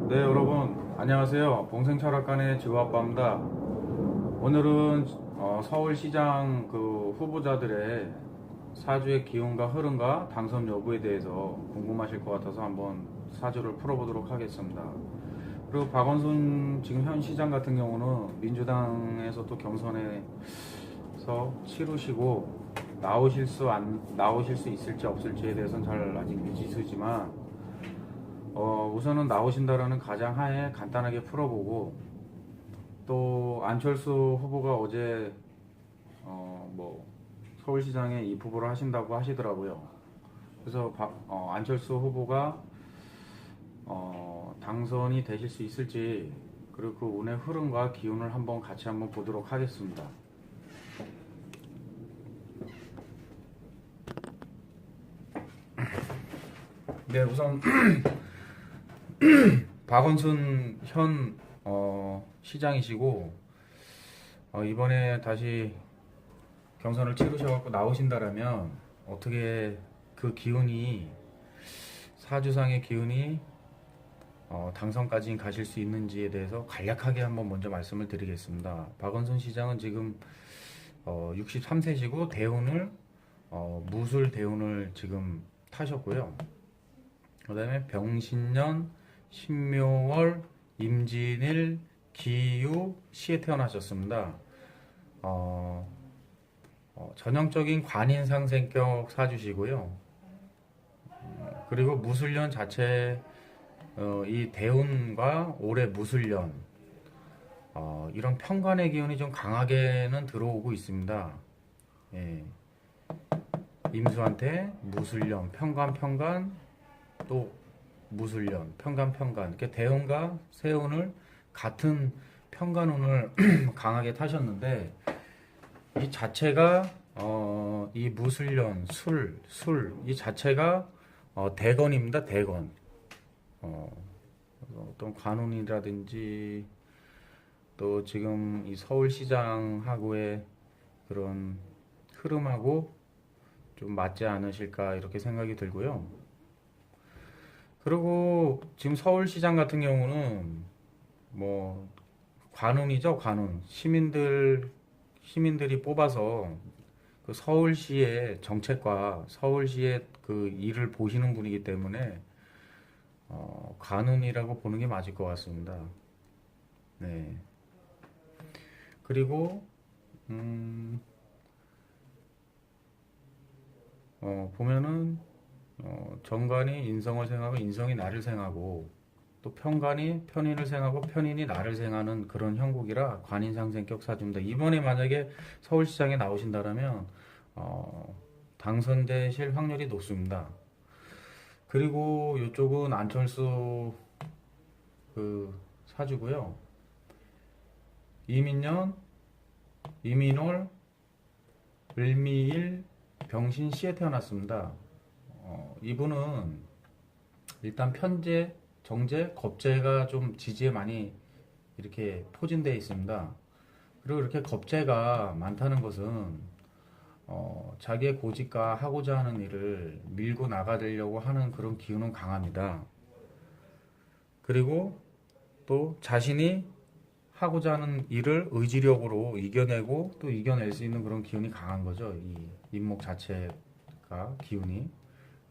네, 여러분 안녕하세요. 봉생철학관의 지구아빠입니다. 오늘은 서울시장 그 후보자들의 사주의 기운과 흐름과 당선 여부에 대해서 궁금하실 것 같아서 한번 사주를 풀어보도록 하겠습니다. 그리고 박원순 지금 현 시장 같은 경우는 민주당에서 또 경선에서 치르시고 나오실 수 있을지 없을지에 대해서는 잘 아직 미지수지만 우선은 나오신다라는 가정하에 간단하게 풀어보고, 또 안철수 후보가 어제 뭐 서울시장에 입후보를 하신다고 하시더라고요. 그래서 안철수 후보가 당선이 되실 수 있을지, 그리고 그 운의 흐름과 기운을 같이 한번 보도록 하겠습니다. 네, 우선 박원순 현 시장이시고, 이번에 다시 경선을 치르셔갖고 나오신다라면 어떻게 그 기운이, 사주상의 기운이 당선까지 가실 수 있는지에 대해서 간략하게 한번 먼저 말씀을 드리겠습니다. 박원순 시장은 지금 63세시고 대운을 무술 대운을 지금 타셨고요. 그 다음에 병신년, 신묘월, 임진일, 기유, 시에 태어나셨습니다. 전형적인 관인상생격 사주시고요. 그리고 무술년 자체, 이 대운과 올해 무술년, 이런 편관의 기운이 좀 강하게는 들어오고 있습니다. 예. 임수한테 무술년, 편관, 또 무술년, 편관, 이렇게 대운과 세운을 같은 편관운을 강하게 타셨는데, 이 자체가 이 무술년, 술 이 자체가 대건입니다. 대건. 어떤 관운이라든지 또 지금 이 서울시장하고의 그런 흐름하고 좀 맞지 않으실까 이렇게 생각이 들고요. 그리고 지금 서울시장 같은 경우는 뭐 관운이죠. 관운. 시민들이 뽑아서 그 서울시의 정책과 서울시의 그 일을 보시는 분이기 때문에 관운이라고 보는 게 맞을 것 같습니다. 네. 그리고 보면은 정관이 인성을 생하고 인성이 나를 생하고, 또 편관이 편인을 생하고 편인이 나를 생하는 그런 형국이라 관인상생격 사주입니다. 이번에 만약에 서울시장에 나오신다면 당선되실 확률이 높습니다. 그리고 이쪽은 안철수 그 사주고요. 이민년, 이민월, 을미일, 병신시에 태어났습니다. 이분은 일단 편재, 정재, 겁재가 좀 지지에 많이 이렇게 포진되어 있습니다. 그리고 이렇게 겁재가 많다는 것은 자기의 고집과 하고자 하는 일을 밀고 나가려고 하는 그런 기운은 강합니다. 그리고 또 자신이 하고자 하는 일을 의지력으로 이겨내고 또 이겨낼 수 있는 그런 기운이 강한 거죠. 이 인목 자체가 기운이.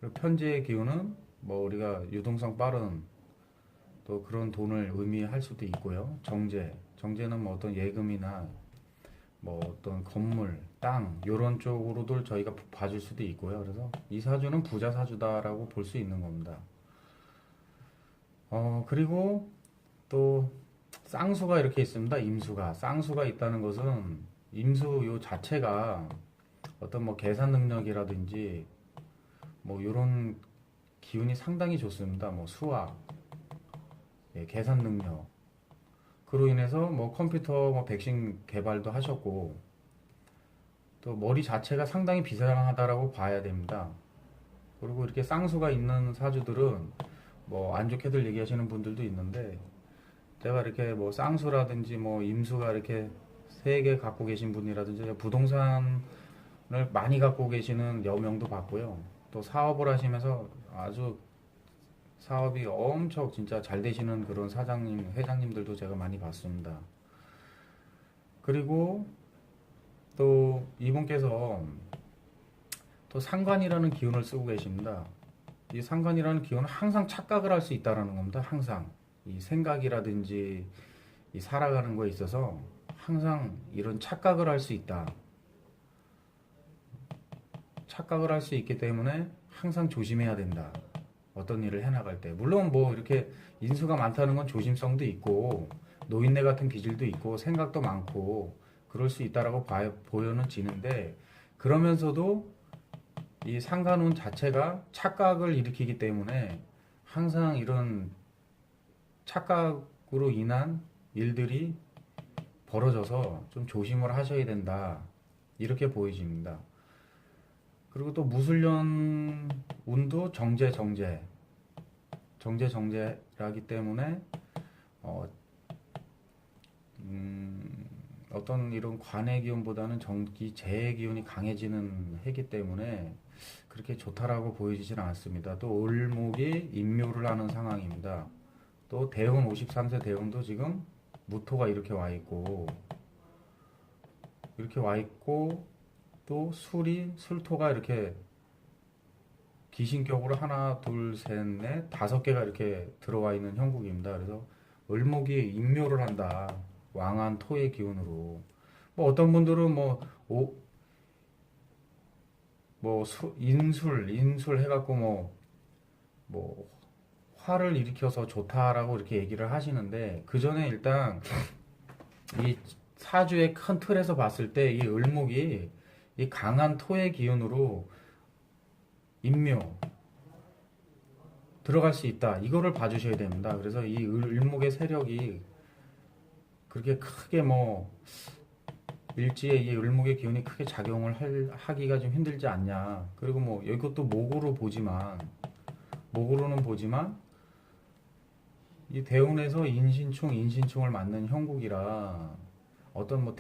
그리고 편재의 기운은 뭐 우리가 유동성 빠른 또 그런 돈을 의미할 수도 있고요. 정제는 뭐 어떤 예금이나 뭐 어떤 건물, 땅 이런 쪽으로도 저희가 봐줄 수도 있고요. 그래서 이 사주는 부자 사주다라고 볼 수 있는 겁니다. 그리고 또 쌍수가 이렇게 있습니다. 임수가. 쌍수가 있다는 것은 임수 요 자체가 어떤 뭐 계산 능력이라든지 뭐 이런 기운이 상당히 좋습니다. 뭐 수학, 예, 계산 능력. 그로 인해서 뭐 컴퓨터 뭐 백신 개발도 하셨고, 또 머리 자체가 상당히 비상하다라고 봐야 됩니다. 그리고 이렇게 쌍수가 있는 사주들은 뭐 안 좋게들 얘기하시는 분들도 있는데, 제가 이렇게 뭐 쌍수라든지 뭐 임수가 이렇게 3개 갖고 계신 분이라든지 부동산을 많이 갖고 계시는 여명도 봤고요. 또 사업을 하시면서 아주 사업이 엄청 진짜 잘 되시는 그런 사장님, 회장님들도 제가 많이 봤습니다. 그리고 또 이분께서 또 상관이라는 기운을 쓰고 계십니다. 이 상관이라는 기운은 항상 착각을 할 수 있다라는 겁니다. 항상 이 생각이라든지 이 살아가는 거에 있어서 항상 이런 착각을 할 수 있다. 착각을 할 수 있기 때문에 항상 조심해야 된다. 어떤 일을 해나갈 때. 물론 뭐 이렇게 인수가 많다는 건 조심성도 있고 노인네 같은 기질도 있고 생각도 많고 그럴 수 있다라고 보여는 지는데 그러면서도 이 상관운 자체가 착각을 일으키기 때문에 항상 이런 착각으로 인한 일들이 벌어져서 좀 조심을 하셔야 된다. 이렇게 보여집니다. 그리고 또 무술년 운도 정제라기 때문에 어, 어떤 이런 관의 기운보다는 정기 재의 기운이 강해지는 해기 때문에 그렇게 좋다라고 보여지진 않습니다. 또 을목이 인묘를 하는 상황입니다. 또 대운 53세 대운도 지금 무토가 이렇게 와 있고 또 술토가 이렇게 기신격으로 하나, 둘, 셋, 넷, 다섯 개가 이렇게 들어와 있는 형국입니다. 그래서 을목이 인묘를 한다. 왕한 토의 기운으로. 뭐 어떤 분들은 인술 해갖고 뭐 화를 일으켜서 좋다라고 이렇게 얘기를 하시는데 그 전에 일단 이 사주의 큰 틀에서 봤을 때 이 을목이 이 강한 토의 기운으로 인묘 들어갈 수 있다. 이거를 봐주셔야 됩니다. 그래서 이 을목의 세력이 그렇게 크게 일지에 이 을목의 기운이 크게 작용을 하기가 좀 힘들지 않냐. 그리고 이것도 목으로는 보지만 이 대운에서 인신충을 맞는 형국이라 어떤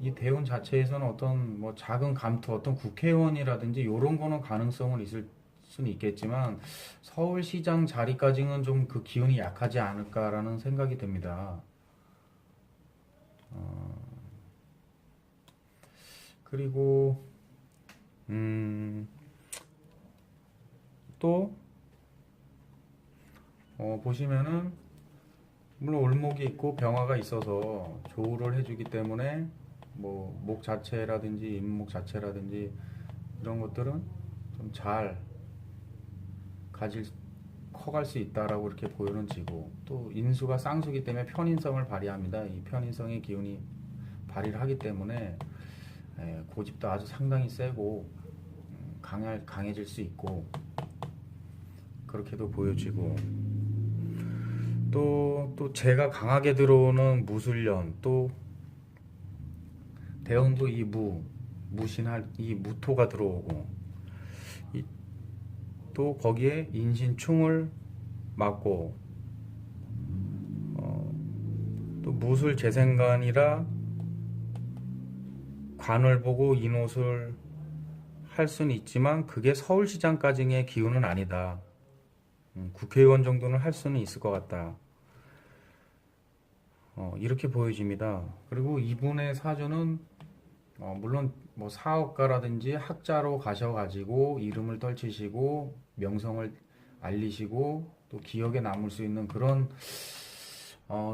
이 대운 자체에서는 어떤 작은 감투, 어떤 국회의원이라든지 이런 거는 가능성은 있을 수는 있겠지만 서울시장 자리까지는 좀 그 기운이 약하지 않을까라는 생각이 듭니다. 그리고 또 보시면은 물론 을목이 있고 병화가 있어서 조우를 해주기 때문에 목 자체라든지 임목 자체라든지 이런 것들은 좀 잘 커갈 수 있다라고 이렇게 보여는 지고 또 인수가 쌍수기 때문에 편인성을 발휘합니다. 이 편인성의 기운이 발휘를 하기 때문에 고집도 아주 상당히 세고 강해질 수 있고 그렇게도 보여지고 또 제가 강하게 들어오는 무술년 또 대운도 이 무신할 이 무토가 들어오고 또 거기에 인신충을 맞고 또 무술 재생관이라 관을 보고 인옷을 할 수는 있지만 그게 서울시장까지의 기운은 아니다. 국회의원 정도는 할 수는 있을 것 같다. 이렇게 보여집니다. 그리고 이분의 사주는 물론 사업가라든지 학자로 가셔가지고 이름을 떨치시고 명성을 알리시고 또 기억에 남을 수 있는 그런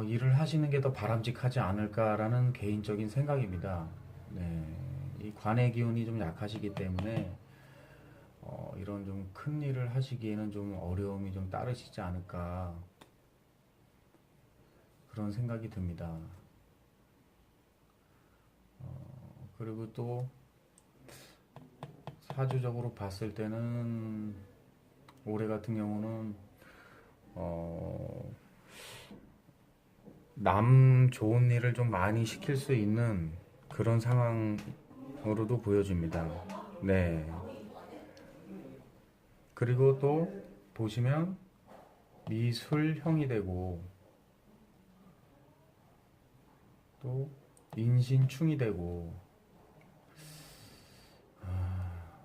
일을 하시는 게 더 바람직하지 않을까라는 개인적인 생각입니다. 네, 이 관의 기운이 좀 약하시기 때문에 이런 좀 큰 일을 하시기에는 좀 어려움이 좀 따르시지 않을까 그런 생각이 듭니다. 그리고 또 사주적으로 봤을 때는 올해 같은 경우는 남 좋은 일을 좀 많이 시킬 수 있는 그런 상황으로도 보여집니다. 네. 그리고 또 보시면 미술형이 되고 또 인신충이 되고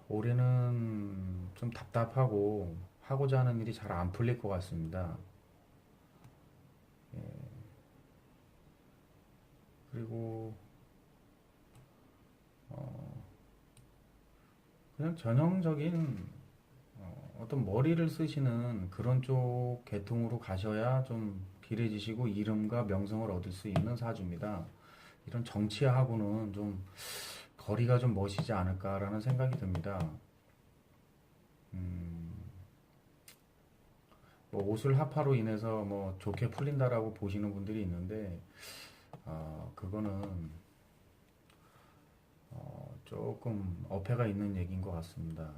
올해는 좀 좀 답답하고 하고자 하는 일이 잘 안 풀릴 것 같습니다. 예, 그리고 그냥 전형적인 어떤 머리를 쓰시는 그런 쪽 계통으로 가셔야 좀 길해지시고 이름과 명성을 얻을 수 있는 사주입니다. 이런 정치하고는 좀 거리가 좀 멋이지 않을까라는 생각이 듭니다. 뭐 옷을 하파로 인해서 뭐 좋게 풀린다라고 보시는 분들이 있는데 그거는 조금 어폐가 있는 얘기인 것 같습니다.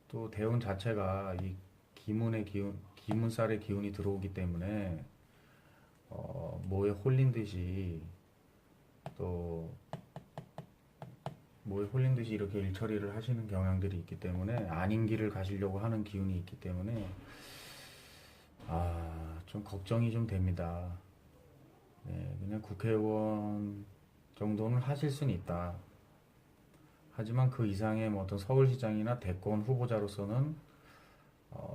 또 대운 자체가 이 기문의 기운, 기문살의 기운이 들어오기 때문에 뭐에 홀린 듯이 또 뭐에 홀린 듯이 이렇게 일처리를 하시는 경향들이 있기 때문에 아닌 길을 가시려고 하는 기운이 있기 때문에 좀 걱정이 좀 됩니다. 네, 그냥 국회의원 정도는 하실 수는 있다. 하지만 그 이상의 뭐 어떤 서울시장이나 대권 후보자로서는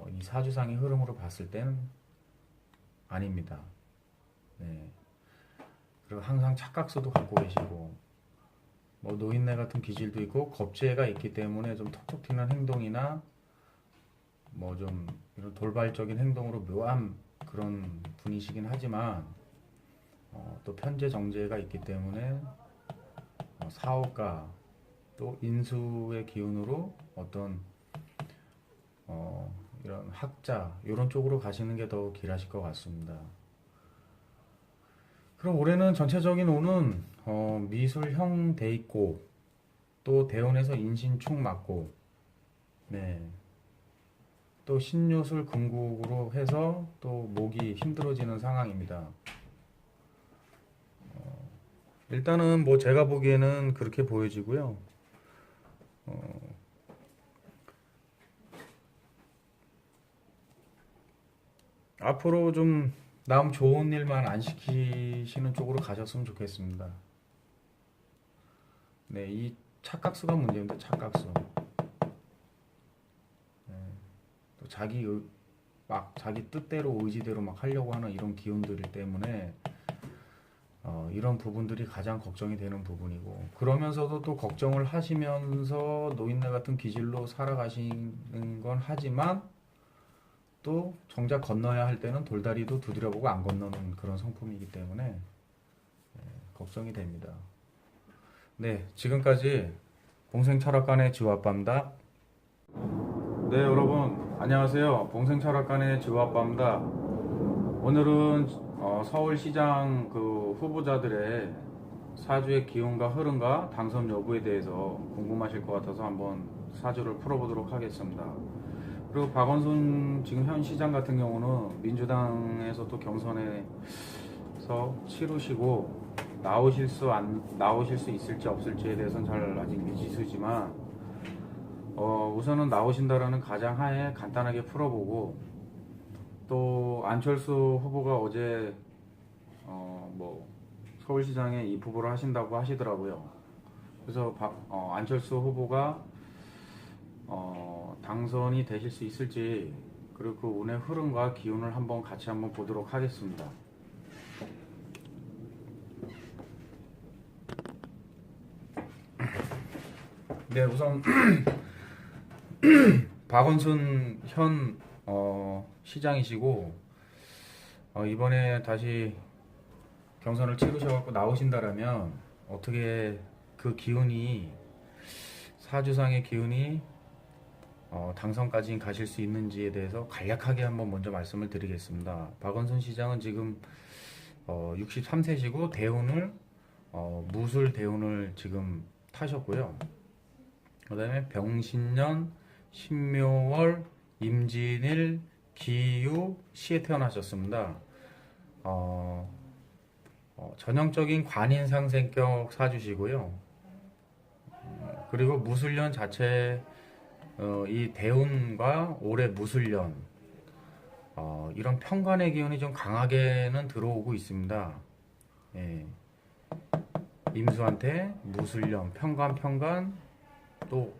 이 사주상의 흐름으로 봤을 때는 아닙니다. 네. 그리고 항상 착각수도 갖고 계시고 뭐 노인네 같은 기질도 있고 겁재가 있기 때문에 좀 톡톡 튀는 행동이나 뭐 좀 이런 돌발적인 행동으로 묘한 그런 분이시긴 하지만 또 편재 정제가 있기 때문에 사업가 또 인수의 기운으로 어떤 이런 학자 이런 쪽으로 가시는 게 더 길하실 것 같습니다. 그럼 올해는 전체적인 운은 미술형 돼 있고 또 대운에서 인신축 맞고 네. 또 신유술 금국으로 해서 또 목이 힘들어지는 상황입니다. 일단은 뭐 제가 보기에는 그렇게 보여지고요. 앞으로 좀 남 좋은 일만 안 시키시는 쪽으로 가셨으면 좋겠습니다. 네, 이 착각수가 문제인데 착각수. 네, 또 막 자기 뜻대로 의지대로 막 하려고 하는 이런 기운들 때문에 이런 부분들이 가장 걱정이 되는 부분이고 그러면서도 또 걱정을 하시면서 노인네 같은 기질로 살아가시는 건 하지만 또 정작 건너야 할 때는 돌다리도 두드려보고 안 건너는 그런 성품이기 때문에 걱정이 됩니다. 네, 지금까지 봉생철학관의 지화빠입니다. 네, 여러분 안녕하세요. 봉생철학관의 지화빠입니다. 오늘은 서울시장 그 후보자들의 사주의 기운과 흐름과 당선 여부에 대해서 궁금하실 것 같아서 한번 사주를 풀어보도록 하겠습니다. 그리고 박원순 지금 현 시장 같은 경우는 민주당에서 또 경선에서 치르시고 나오실 수 있을지 없을지에 대해서는 잘 아직 미지수지만 우선은 나오신다라는 가정하에 간단하게 풀어보고 또 안철수 후보가 어제 뭐 서울시장에 입후보를 하신다고 하시더라고요. 그래서 안철수 후보가 당선이 되실 수 있을지 그리고 그 운의 흐름과 기운을 같이 한번 보도록 하겠습니다. 네, 우선 박원순 현 시장이시고 이번에 다시 경선을 치르셔갖고 나오신다라면 어떻게 그 기운이 사주상의 기운이 당선까지 가실 수 있는지에 대해서 간략하게 한번 먼저 말씀을 드리겠습니다. 박원순 시장은 지금 63세시고 대운을 무술 대운을 지금 타셨고요. 그 다음에 병신년, 신묘월, 임진일, 기유, 시에 태어나셨습니다. 전형적인 관인상생격 사주시고요. 그리고 무술년 자체 이 대운과 올해 무술년 이런 편관의 기운이 좀 강하게는 들어오고 있습니다. 예. 임수한테 무술년, 편관 또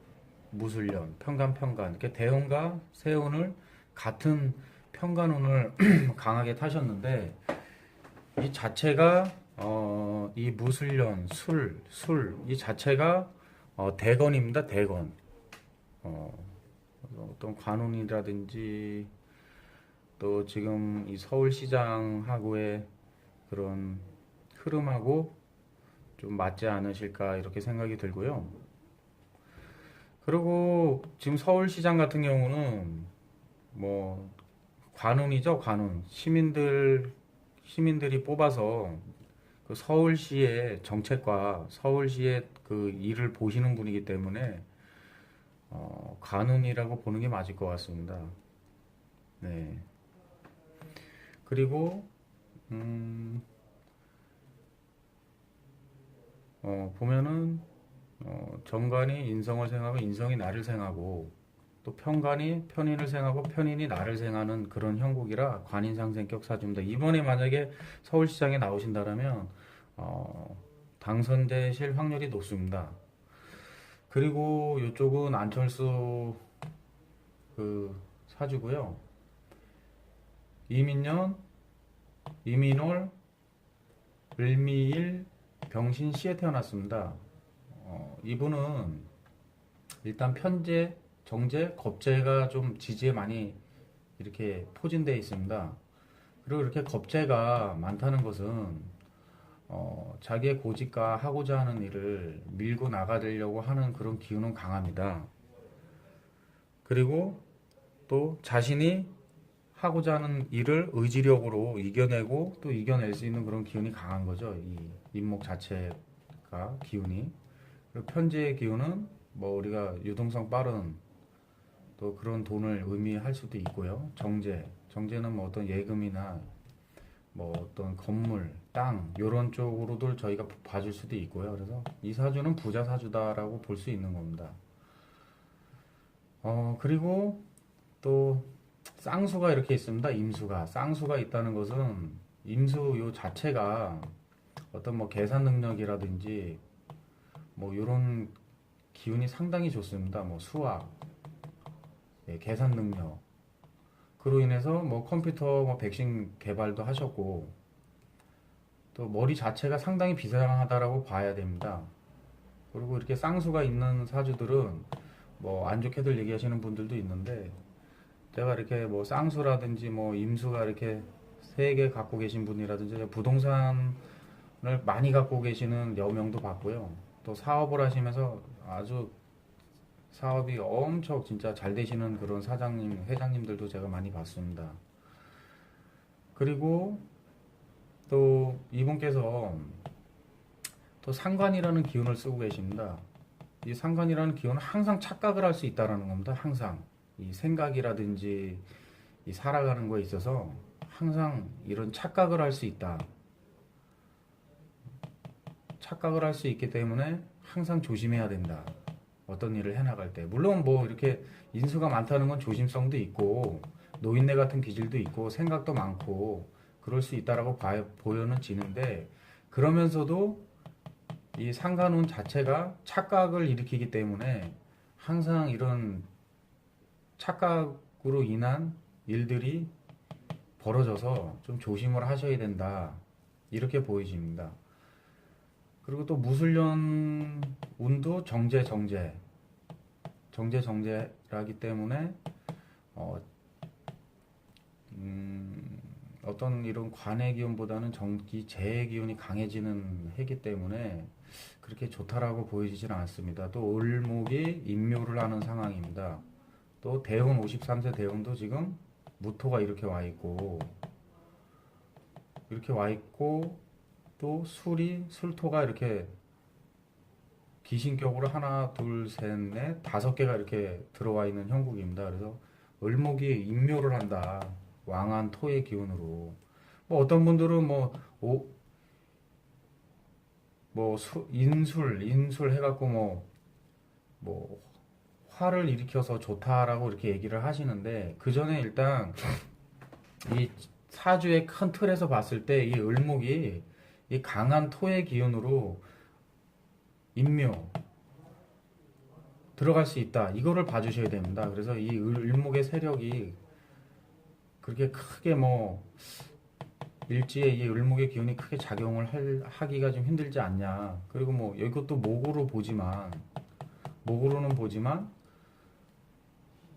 무술년, 편간 이렇게 대운과 세운을 같은 편간운을 강하게 타셨는데 이 자체가 이 무술년 술 이 자체가 대건입니다. 대건. 어, 어떤 관운이라든지 또 지금 이 서울시장하고의 그런 흐름하고 좀 맞지 않으실까 이렇게 생각이 들고요. 그리고 지금 서울시장 같은 경우는 뭐 관운이죠, 관운. 시민들이 뽑아서 그 서울시의 정책과 서울시의 그 일을 보시는 분이기 때문에 관운이라고 보는 게 맞을 것 같습니다. 네. 그리고 보면은 정관이 인성을 생하고 인성이 나를 생하고 또 편관이 편인을 생하고 편인이 나를 생하는 그런 형국이라 관인상생격 사주입니다. 이번에 만약에 서울시장에 나오신다면 당선되실 확률이 높습니다. 그리고 이쪽은 안철수 그 사주고요. 이민년, 이민월, 을미일, 병신시에 태어났습니다. 이분은 일단 편재, 정제, 겁재가 좀 지지에 많이 이렇게 포진되어 있습니다. 그리고 이렇게 겁재가 많다는 것은 자기의 고집과 하고자 하는 일을 밀고 나가려고 하는 그런 기운은 강합니다. 그리고 또 자신이 하고자 하는 일을 의지력으로 이겨내고 또 이겨낼 수 있는 그런 기운이 강한 거죠. 이 인목 자체가 기운이. 그리고 편재의 기운은 뭐 우리가 유동성 빠른 또 그런 돈을 의미할 수도 있고요. 정제는 뭐 어떤 예금이나 뭐 어떤 건물, 땅 이런 쪽으로도 저희가 봐줄 수도 있고요. 그래서 이 사주는 부자 사주다라고 볼 수 있는 겁니다. 그리고 또 쌍수가 이렇게 있습니다. 임수가 쌍수가 있다는 것은 임수 요 자체가 어떤 뭐 계산 능력이라든지 뭐 이런 기운이 상당히 좋습니다. 뭐 수학, 계산 능력. 그로 인해서 뭐 컴퓨터 뭐 백신 개발도 하셨고 또 머리 자체가 상당히 비상하다라고 봐야 됩니다. 그리고 이렇게 쌍수가 있는 사주들은 뭐 안 좋게들 얘기하시는 분들도 있는데 제가 이렇게 뭐 쌍수라든지 뭐 임수가 이렇게 3개 갖고 계신 분이라든지 부동산을 많이 갖고 계시는 여명도 봤고요. 또 사업을 하시면서 아주 사업이 엄청 진짜 잘 되시는 그런 사장님, 회장님들도 제가 많이 봤습니다. 그리고 또 이분께서 또 상관이라는 기운을 쓰고 계십니다. 이 상관이라는 기운은 항상 착각을 할 수 있다라는 겁니다. 항상 이 생각이라든지 이 살아가는 거에 있어서 항상 이런 착각을 할 수 있다. 착각을 할 수 있기 때문에 항상 조심해야 된다. 어떤 일을 해나갈 때. 물론 뭐 이렇게 인수가 많다는 건 조심성도 있고 노인네 같은 기질도 있고 생각도 많고 그럴 수 있다라고 보여는 지는데 그러면서도 이 상관운 자체가 착각을 일으키기 때문에 항상 이런 착각으로 인한 일들이 벌어져서 좀 조심을 하셔야 된다. 이렇게 보여집니다. 그리고 또 무술년 운도 정제라기 때문에 어떤 이런 관의 기운보다는 재의 기운이 강해지는 해기 때문에 그렇게 좋다라고 보여지진 않습니다. 또 을목이 인묘를 하는 상황입니다. 또 대운 53세 대운도 지금 무토가 이렇게 와 있고 또 술토가 이렇게 기신격으로 하나, 둘, 셋, 넷, 5개가 이렇게 들어와 있는 형국입니다. 그래서 을목이 인묘를 한다. 왕한 토의 기운으로. 뭐 어떤 분들은 인술 해갖고 뭐 화를 일으켜서 좋다라고 이렇게 얘기를 하시는데 그 전에 일단 이 사주의 큰 틀에서 봤을 때 이 을목이 이 강한 토의 기운으로 인묘 들어갈 수 있다. 이거를 봐주셔야 됩니다. 그래서 이 을목의 세력이 그렇게 크게 뭐 일지에 이 을목의 기운이 크게 작용을 하기가 좀 힘들지 않냐. 그리고 뭐 이것도 목으로는 보지만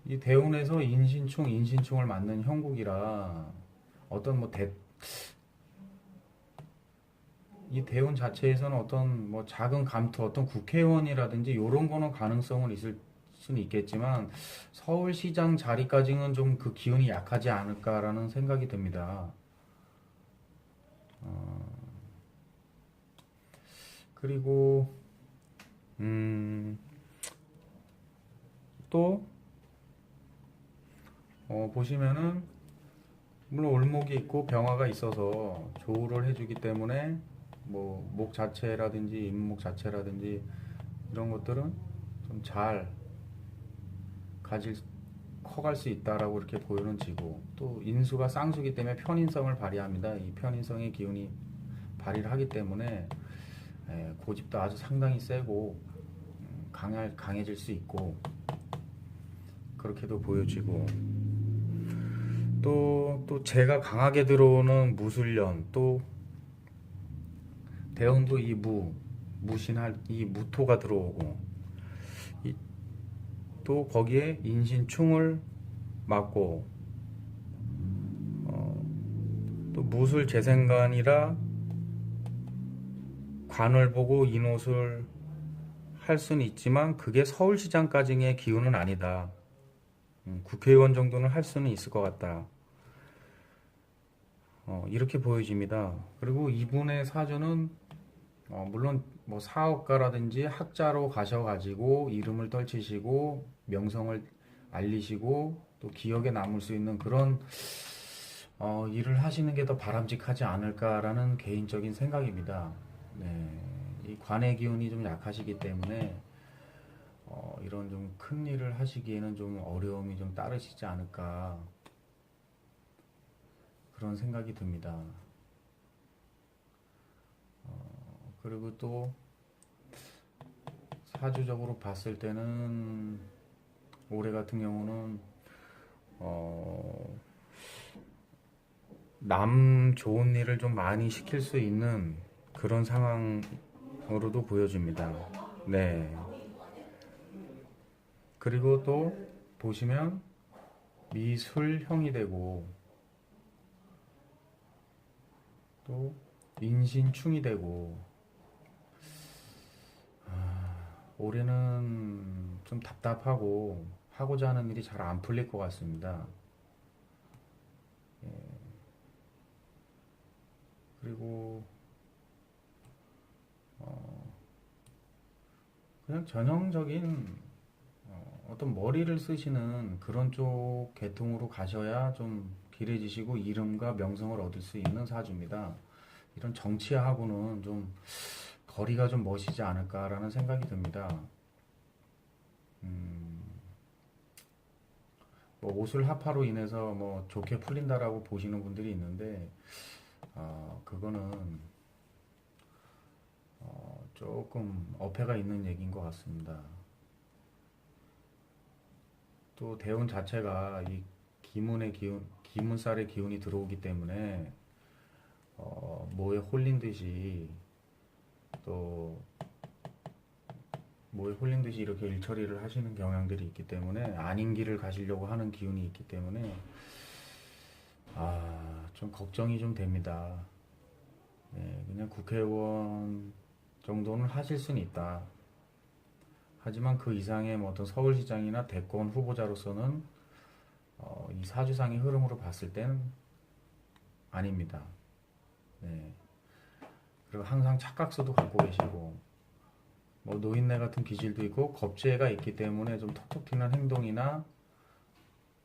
이 대운에서 인신충을 맞는 형국이라 어떤 이 대운 자체에서는 어떤 뭐 작은 감투, 어떤 국회의원이라든지 이런 거는 가능성은 있을 수는 있겠지만 서울시장 자리까지는 좀 그 기운이 약하지 않을까라는 생각이 듭니다. 그리고 또 보시면은 물론 을목이 있고 병화가 있어서 조우를 해주기 때문에 뭐 목 자체라든지 임목 자체라든지 이런 것들은 좀 잘 가질 커갈 수 있다라고 이렇게 보여는 지고 또 인수가 쌍수기 때문에 편인성을 발휘합니다. 이 편인성의 기운이 발휘를 하기 때문에 고집도 아주 상당히 세고 강해질 수 있고 그렇게도 보여지고 또 제가 강하게 들어오는 무술년 또 대운도 이 무신할 이 무토가 들어오고 또 거기에 인신충을 맞고 또 무술 재생관이라 관을 보고 인옷을 할 수는 있지만 그게 서울시장까지의 기운은 아니다. 국회의원 정도는 할 수는 있을 것 같다. 이렇게 보여집니다. 그리고 이분의 사주는 물론 뭐 사업가라든지 학자로 가셔가지고 이름을 떨치시고 명성을 알리시고 또 기억에 남을 수 있는 그런 일을 하시는 게 더 바람직하지 않을까라는 개인적인 생각입니다. 네, 이 관의 기운이 좀 약하시기 때문에 이런 좀 큰 일을 하시기에는 좀 어려움이 좀 따르시지 않을까 그런 생각이 듭니다. 그리고 또 사주적으로 봤을 때는 올해 같은 경우는 남 좋은 일을 좀 많이 시킬 수 있는 그런 상황으로도 보여집니다. 네. 그리고 또 보시면 미술형이 되고 또 인신충이 되고 올해는 좀 답답하고 하고자 하는 일이 잘 안 풀릴 것 같습니다. 그리고 그냥 전형적인 어떤 머리를 쓰시는 그런 쪽 계통으로 가셔야 좀 길해지시고 이름과 명성을 얻을 수 있는 사주입니다. 이런 정치하고는 좀 거리가 좀 멋이지 않을까라는 생각이 듭니다. 뭐 오술 합파로 인해서 뭐 좋게 풀린다라고 보시는 분들이 있는데 그거는 조금 어폐가 있는 얘기인 것 같습니다. 또 대운 자체가 이 기문살의 기운이 들어오기 때문에 뭐에 홀린 듯이 또 뭐에 홀린 듯이 이렇게 일처리를 하시는 경향들이 있기 때문에 아닌 길을 가시려고 하는 기운이 있기 때문에 좀 걱정이 좀 됩니다. 네, 그냥 국회의원 정도는 하실 수는 있다. 하지만 그 이상의 뭐 어떤 서울시장이나 대권 후보자로서는 이 사주상의 흐름으로 봤을 때는 아닙니다. 네. 그리고 항상 착각수도 갖고 계시고 뭐 노인네 같은 기질도 있고 겁재가 있기 때문에 좀 톡톡 튀는 행동이나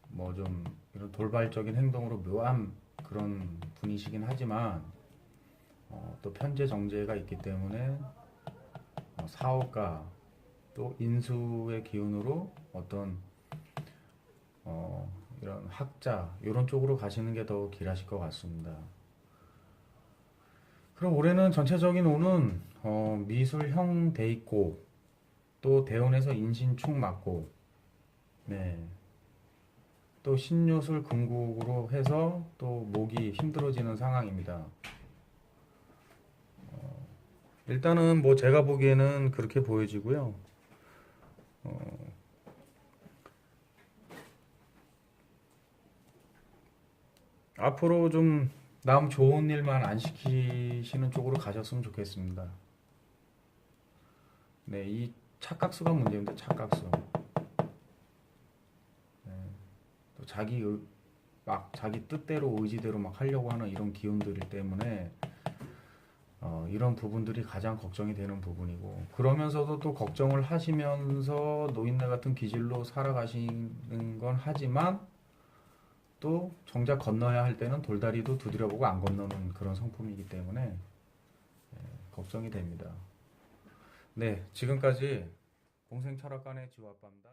뭐 좀 이런 돌발적인 행동으로 묘한 그런 분이시긴 하지만 또 편재 정제가 있기 때문에 사업가 또 인수의 기운으로 어떤 이런 학자 이런 쪽으로 가시는 게 더 길하실 것 같습니다. 그럼 올해는 전체적인 운은 미술형 돼 있고 또 대원에서 인신축 맞고, 네. 또 신유술 금국으로 해서 또 목이 힘들어지는 상황입니다. 일단은 뭐 제가 보기에는 그렇게 보여지고요. 앞으로 좀 남 좋은 일만 안 시키시는 쪽으로 가셨으면 좋겠습니다. 네, 이 착각수가 문제입니다. 착각수. 또 막 자기 뜻대로 의지대로 막 하려고 하는 이런 기운들 때문에 이런 부분들이 가장 걱정이 되는 부분이고, 그러면서도 또 걱정을 하시면서 노인네 같은 기질로 살아가시는 건 하지만 또 정작 건너야 할 때는 돌다리도 두드려보고 안 건너는 그런 성품이기 때문에 걱정이 됩니다. 네, 지금까지 공생철학관의 지화빠입니다.